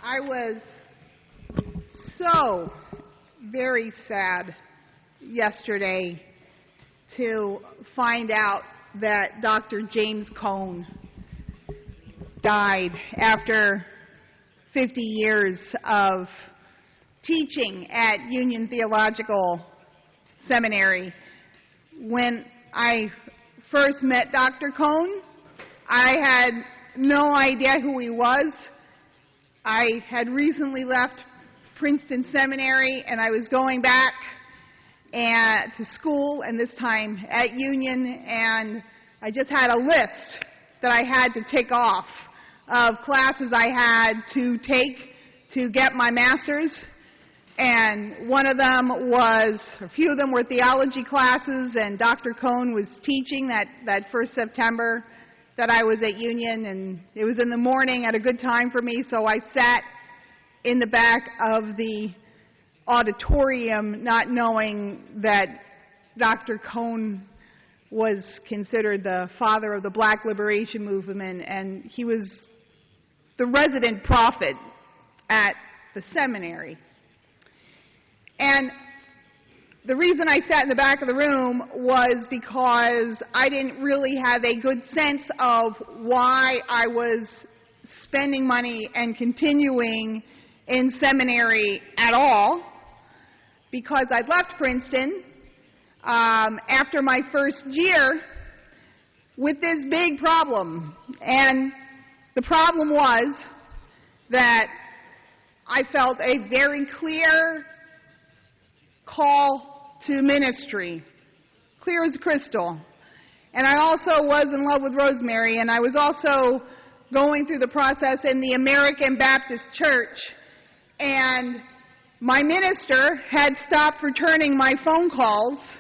I was so very sad yesterday to find out that Dr. James Cone died after 50 years of teaching at Union Theological Seminary. When I first met Dr. Cone, I had no idea who he was. I had recently left Princeton Seminary, and I was going back to school, and this time at Union, and I just had a list that I had to tick off of classes I had to take to get my master's. And one of them was, a few of them were theology classes, and Dr. Cone was teaching that first September that I was at Union, and it was in the morning at a good time for me, so I sat in the back of the auditorium not knowing that Dr. Cone was considered the father of the Black Liberation Movement, and he was the resident prophet at the seminary. And the reason I sat in the back of the room was because I didn't really have a good sense of why I was spending money and continuing in seminary at all, because I'd left Princeton after my first year with this big problem. And the problem was that I felt a very clear call to ministry, clear as crystal. And I also was in love with Rosemary, and I was also going through the process in the American Baptist Church, and my minister had stopped returning my phone calls,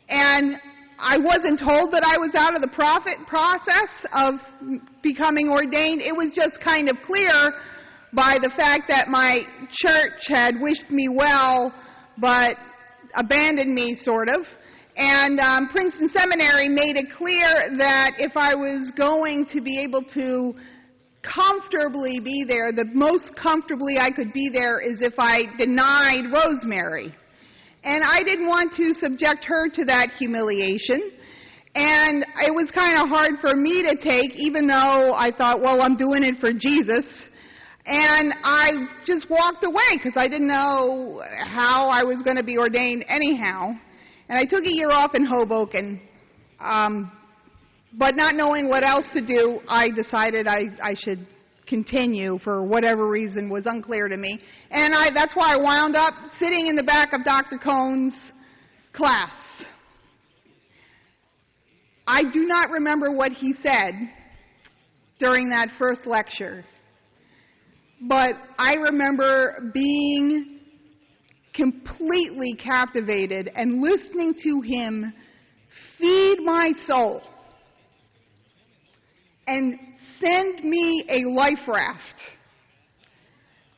and I wasn't told that I was out of the prophet process of becoming ordained. It was just kind of clear by the fact that my church had wished me well, but abandoned me, sort of. And Princeton Seminary made it clear that if I was going to be able to comfortably be there, the most comfortably I could be there is if I denied Rosemary. And I didn't want to subject her to that humiliation. And it was kind of hard for me to take, even though I thought, well, I'm doing it for Jesus. And I just walked away because I didn't know how I was going to be ordained anyhow. And I took a year off in Hoboken. But not knowing what else to do, I decided I should continue for whatever reason was unclear to me. And that's why I wound up sitting in the back of Dr. Cone's class. I do not remember what he said during that first lecture. But I remember being completely captivated and listening to him feed my soul and send me a life raft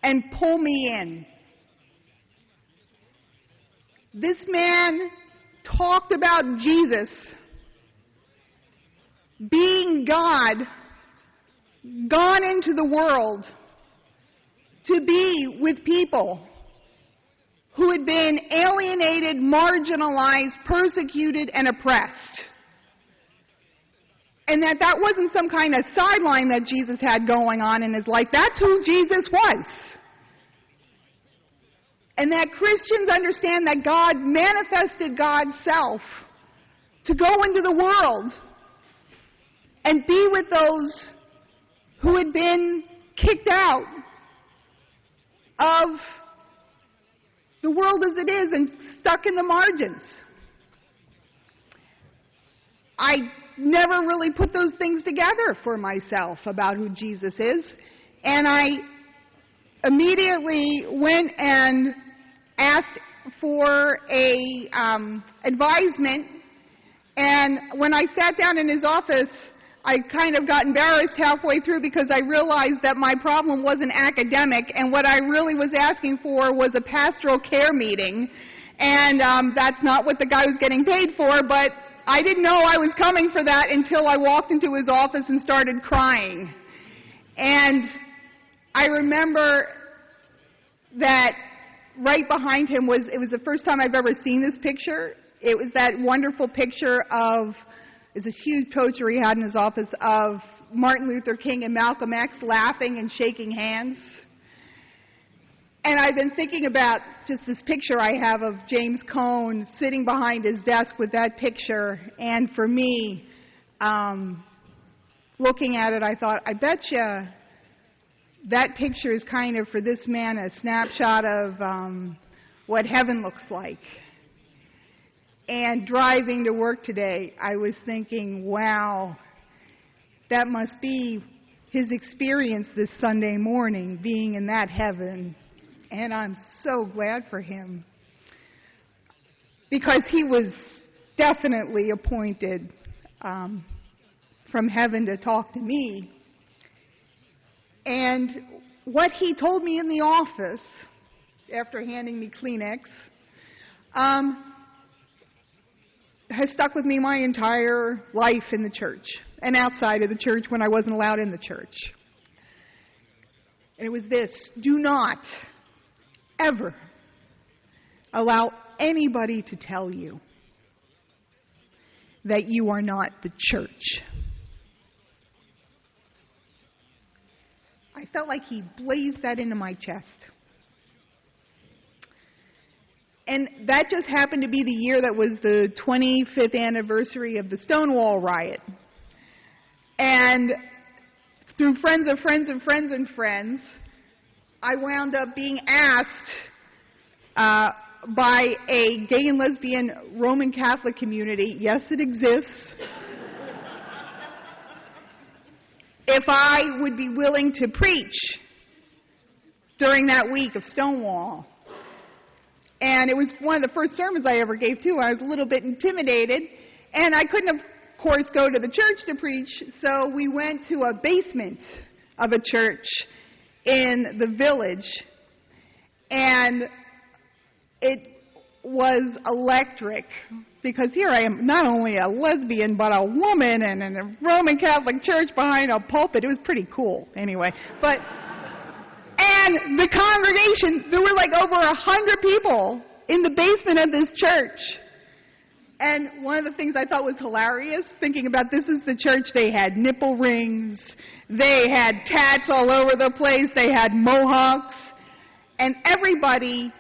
and pull me in. This man talked about Jesus being God, gone into the world to be with people who had been alienated, marginalized, persecuted, and oppressed. And that wasn't some kind of sideline that Jesus had going on in his life. That's who Jesus was. And that Christians understand that God manifested God's self to go into the world and be with those who had been kicked out of the world as it is and stuck in the margins. I never really put those things together for myself about who Jesus is, and I immediately went and asked for a advisement, and when I sat down in his office, I kind of got embarrassed halfway through because I realized that my problem wasn't academic, and what I really was asking for was a pastoral care meeting, and that's not what the guy was getting paid for, but I didn't know I was coming for that until I walked into his office and started crying. And I remember that right behind him it was the first time I've ever seen this picture. It was that wonderful picture of, it's a huge poster he had in his office of Martin Luther King and Malcolm X laughing and shaking hands. And I've been thinking about just this picture I have of James Cone sitting behind his desk with that picture. And for me, looking at it, I thought, I bet you that picture is kind of, for this man, a snapshot of what heaven looks like. And driving to work today, I was thinking, wow, that must be his experience this Sunday morning, being in that heaven. And I'm so glad for him, because he was definitely appointed from heaven to talk to me. And what he told me in the office after handing me Kleenex has stuck with me my entire life in the church and outside of the church when I wasn't allowed in the church. And it was this: do not ever allow anybody to tell you that you are not the church. I felt like he blazed that into my chest. And that just happened to be the year that was the 25th anniversary of the Stonewall riot. And through friends of friends and friends and friends, I wound up being asked by a gay and lesbian Roman Catholic community, yes, it exists, if I would be willing to preach during that week of Stonewall. And it was one of the first sermons I ever gave, too. I was a little bit intimidated, and I couldn't, of course, go to the church to preach, so we went to a basement of a church in the village, and it was electric, because here I am, not only a lesbian, but a woman, and in a Roman Catholic church behind a pulpit. It was pretty cool, anyway. And the congregation, there were like over 100 people in the basement of this church. And one of the things I thought was hilarious, thinking about this is the church, they had nipple rings, they had tats all over the place, they had mohawks, and everybody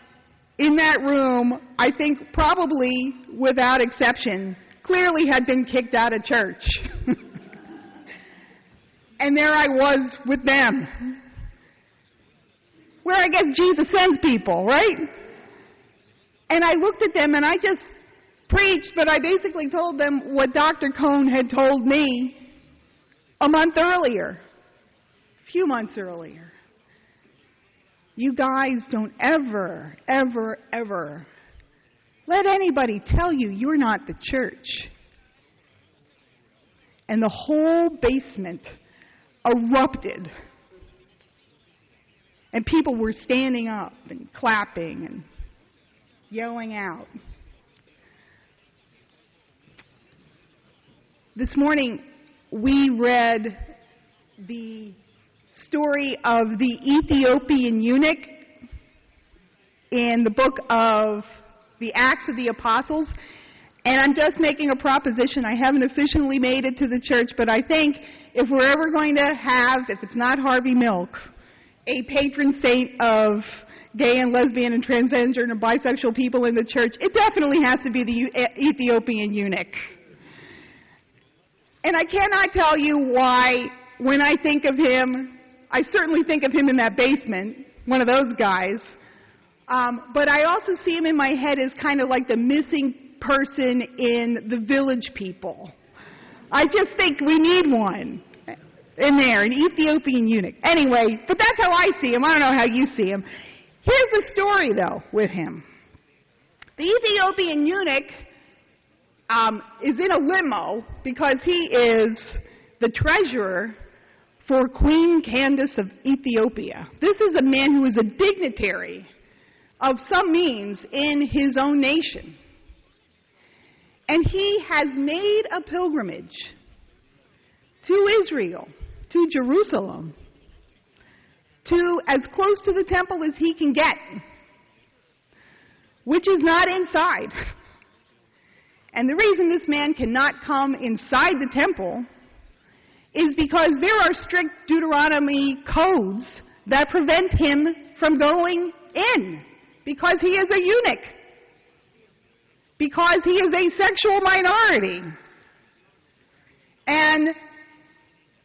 in that room, I think probably without exception, clearly had been kicked out of church. And there I was with them, where I guess Jesus sends people, right? And I looked at them and I just preached, but I basically told them what Dr. Cone had told me a month earlier, a few months earlier. You guys don't ever, ever, ever let anybody tell you you're not the church. And the whole basement erupted. And people were standing up and clapping and yelling out. This morning, we read the story of the Ethiopian eunuch in the book of the Acts of the Apostles. And I'm just making a proposition. I haven't officially made it to the church, but I think if we're ever going to have, if it's not Harvey Milk, a patron saint of gay and lesbian and transgender and bisexual people in the church, it definitely has to be the Ethiopian eunuch. And I cannot tell you why, when I think of him, I certainly think of him in that basement, one of those guys, but I also see him in my head as kind of like the missing person in the Village People. I just think we need one in there, an Ethiopian eunuch. Anyway, but that's how I see him. I don't know how you see him. Here's the story, though, with him. The Ethiopian eunuch is in a limo because he is the treasurer for Queen Candace of Ethiopia. This is a man who is a dignitary of some means in his own nation. And he has made a pilgrimage to Israel, to Jerusalem, to as close to the temple as he can get, which is not inside. And the reason this man cannot come inside the temple is because there are strict Deuteronomy codes that prevent him from going in, because he is a eunuch, because he is a sexual minority. And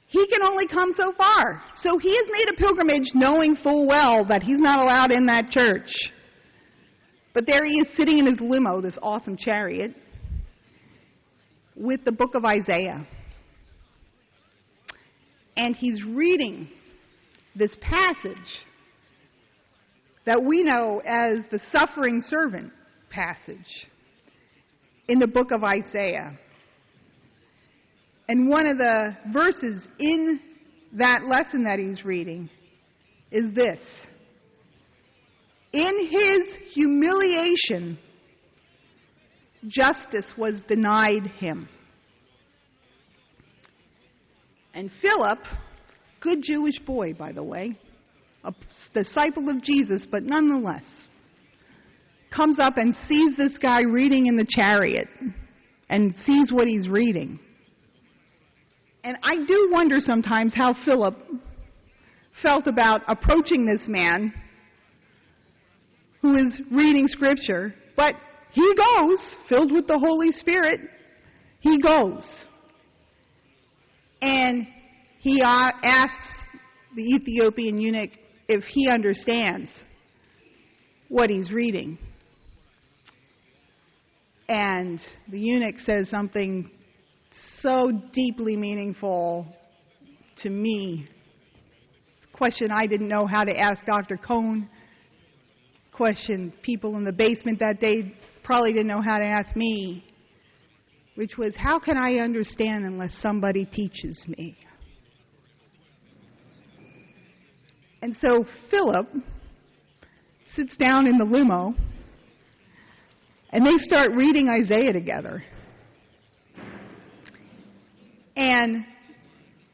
he can only come so far. So he has made a pilgrimage knowing full well that he's not allowed in that church. But there he is sitting in his limo, this awesome chariot, with the book of Isaiah. And he's reading this passage that we know as the suffering servant passage in the book of Isaiah. And one of the verses in that lesson that he's reading is this: in his humiliation, justice was denied him. And Philip, good Jewish boy, by the way, a disciple of Jesus, but nonetheless, comes up and sees this guy reading in the chariot and sees what he's reading. And I do wonder sometimes how Philip felt about approaching this man who is reading Scripture, but he goes, filled with the Holy Spirit, he goes. And he asks the Ethiopian eunuch if he understands what he's reading. And the eunuch says something so deeply meaningful to me. A question I didn't know how to ask Dr. Cohn. Question people in the basement that day probably didn't know how to ask me, which was, how can I understand unless somebody teaches me? And so Philip sits down in the limo, and they start reading Isaiah together. And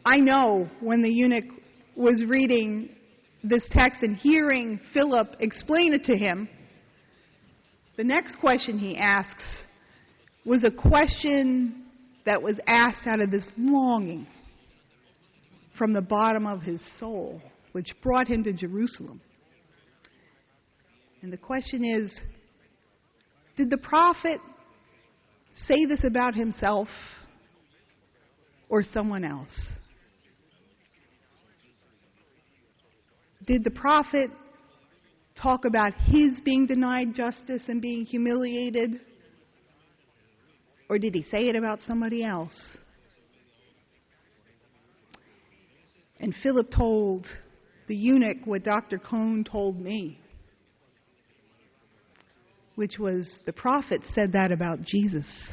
I know when the eunuch was reading this text and hearing Philip explain it to him, the next question he asks was a question that was asked out of this longing from the bottom of his soul, which brought him to Jerusalem. And the question is, did the prophet say this about himself or someone else? Did the prophet talk about his being denied justice and being humiliated? Or did he say it about somebody else? And Philip told the eunuch what Dr. Cohn told me, which was the prophet said that about Jesus.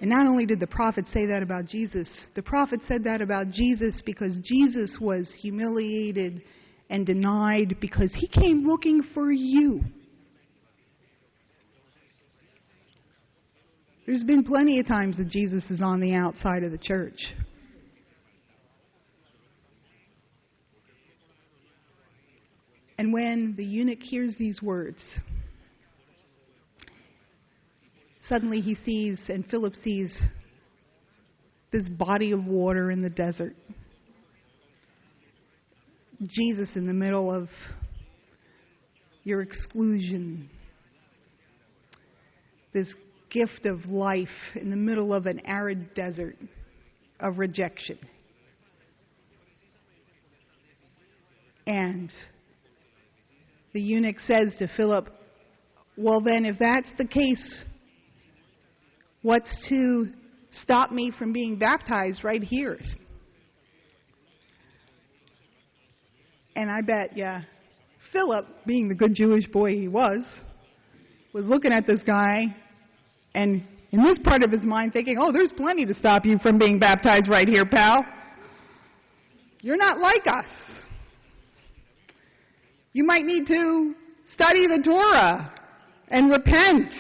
And not only did the prophet say that about Jesus, the prophet said that about Jesus because Jesus was humiliated and denied because he came looking for you. There's been plenty of times that Jesus is on the outside of the church. And when the eunuch hears these words, suddenly he sees, and Philip sees, this body of water in the desert. Jesus in the middle of your exclusion. This gift of life in the middle of an arid desert of rejection. And the eunuch says to Philip, well then, if that's the case, what's to stop me from being baptized right here? And I bet, Philip, being the good Jewish boy he was looking at this guy, and in this part of his mind thinking, oh, there's plenty to stop you from being baptized right here, pal. You're not like us. You might need to study the Torah and repent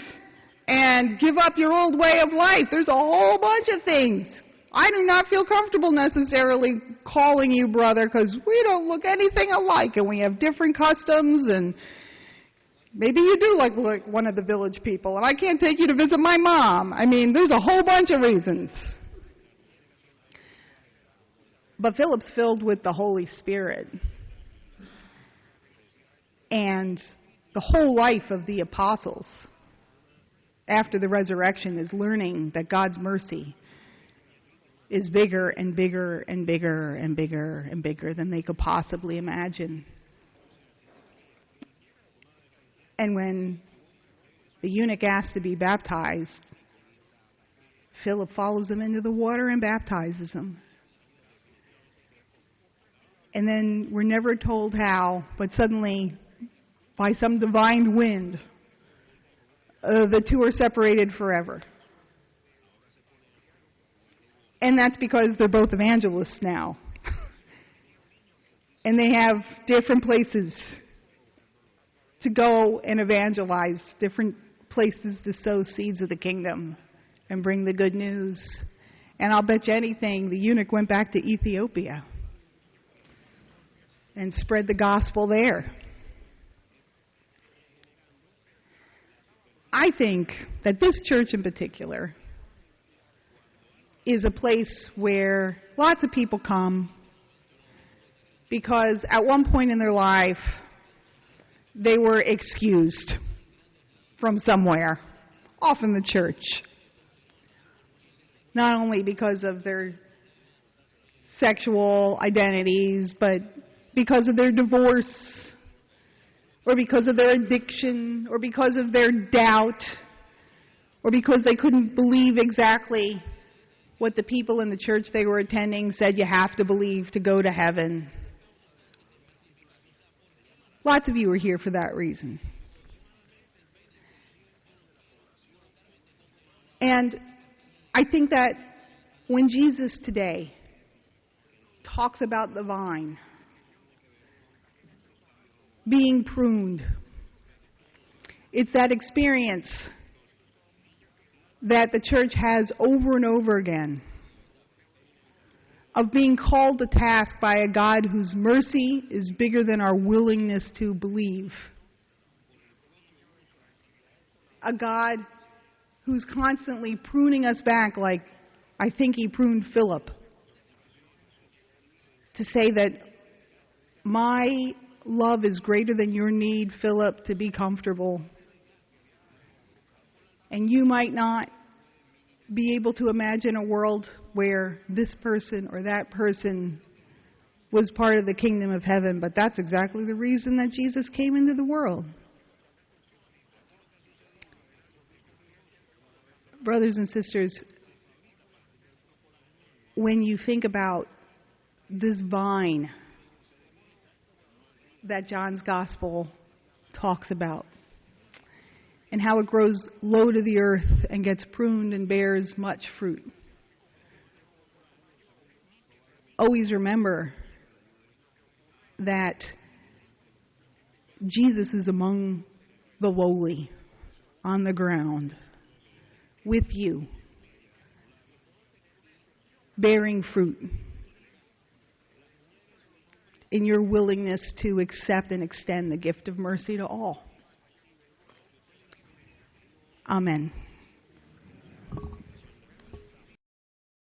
and give up your old way of life. There's a whole bunch of things I do not feel comfortable necessarily calling you brother because we don't look anything alike and we have different customs and maybe you do look like one of the village people and I can't take you to visit my mom. I mean, there's a whole bunch of reasons. But Philip's filled with the Holy Spirit. And the whole life of the apostles after the resurrection is learning that God's mercy is bigger and bigger and bigger and bigger and bigger than they could possibly imagine. And when the eunuch asks to be baptized, Philip follows him into the water and baptizes him. And then we're never told how, but suddenly, by some divine wind, the two are separated forever. And that's because they're both evangelists now. And they have different places to go and evangelize, different places to sow seeds of the kingdom and bring the good news. And I'll bet you anything, the eunuch went back to Ethiopia and spread the gospel there. I think that this church in particular is a place where lots of people come because at one point in their life they were excused from somewhere, often the church. Not only because of their sexual identities, but because of their divorce, or because of their addiction, or because of their doubt, or because they couldn't believe exactly what the people in the church they were attending said you have to believe to go to heaven. Lots of you are here for that reason. And I think that when Jesus today talks about the vine being pruned, it's that experience that the church has over and over again of being called to task by a God whose mercy is bigger than our willingness to believe. A God who's constantly pruning us back like I think he pruned Philip. To say that my love is greater than your need, Philip, to be comfortable. And you might not be able to imagine a world where this person or that person was part of the kingdom of heaven, but that's exactly the reason that Jesus came into the world. Brothers and sisters, when you think about this vine that John's Gospel talks about, and how it grows low to the earth and gets pruned and bears much fruit. Always remember that Jesus is among the lowly, on the ground, with you, bearing fruit in your willingness to accept and extend the gift of mercy to all. Amen.